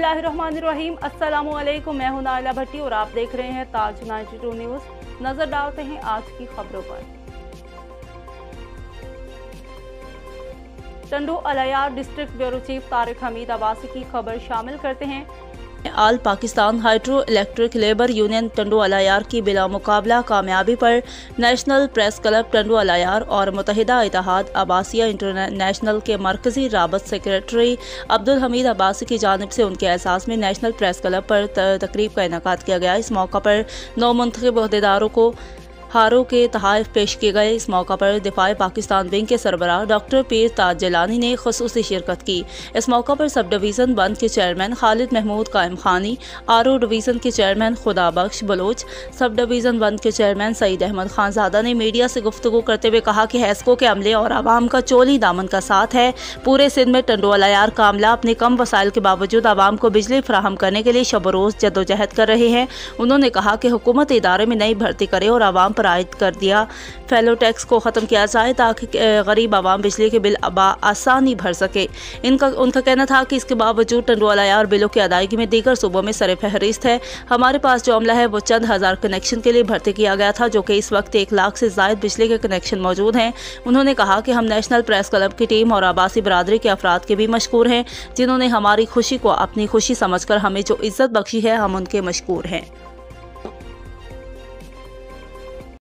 बिस्मिल्लाहिर्रहमानिर्रहीम। अस्सलामुअलैकुम। मैं हूं नाइला भट्टी और आप देख रहे हैं ताज 92 न्यूज़। नजर डालते हैं आज की खबरों पर। Tando Allahyar district bureau chief Tariq Hameed Abbasi की खबर शामिल करते हैं। All Pakistan hydro electric labour union Tando Allahyar की बिला मुकाबला कामयाबी पर national press club Tando Allahyar और मुत्तहिदा इत्तेहाद अब्बासिया इंटरनेशनल के मरकजी राबत सेक्रेटरी अब्दुल हमीद अब्बासी की जानिब से उनके एहसास में नेशनल प्रेस क्लब पर तकरीब का इनेकाद किया गया। इस मौका पर 9 मुंतखब अहदेदारों को हारों के तोहफे पेश किए गए। इस मौका पर दिफाए पाकिस्तान विंग के सरबराह डॉक्टर पीर ताज जिलानी ने खुसूसी शिरकत की। इस मौका पर सब डिवीज़न 1 के चेयरमैन खालिद महमूद कायम खानी, आरओ डिवीज़न के चेयरमैन खुदा बख्श बलोच, सब डिवीज़न 1 के चेयरमैन सईद अहमद खानजादा ने मीडिया से गुफ्तगू करते हुए कहा कि हैस्को के अमले और आवाम का चोली दामन का साथ है। पूरे सिंध में टंडो अलायार का अमला अपने कम वसाइल के बावजूद आवाम को बिजली फराहम करने के लिए शब रोज़ जद्दोजहद कर रहे हैं। उन्होंने कहा कि हुकूमत इदारे में नई भर्ती करे और आवाम पर आयद कर दिया फेलो टैक्स को ख़त्म किया जाए ताकि गरीब आवाम बिजली के बिल आसानी भर सके। उनका कहना था कि इसके बावजूद टंडो अलायार बिलों की अदायगी में दीगर सूबों में सर फहरिस्त है। हमारे पास जो अमला है वो चंद हज़ार कनेक्शन के लिए भर्ती किया गया था, जो कि इस वक्त 1 लाख से ज़ायद बिजली के कनेक्शन मौजूद हैं। उन्होंने कहा कि हम नेशनल प्रेस क्लब की टीम और आबासी बरादरी के अफराद के भी मशकूर हैं, जिन्होंने हमारी खुशी को अपनी खुशी समझकर हमें जो इज्जत बख्शी है, हम उनके मशकूर हैं।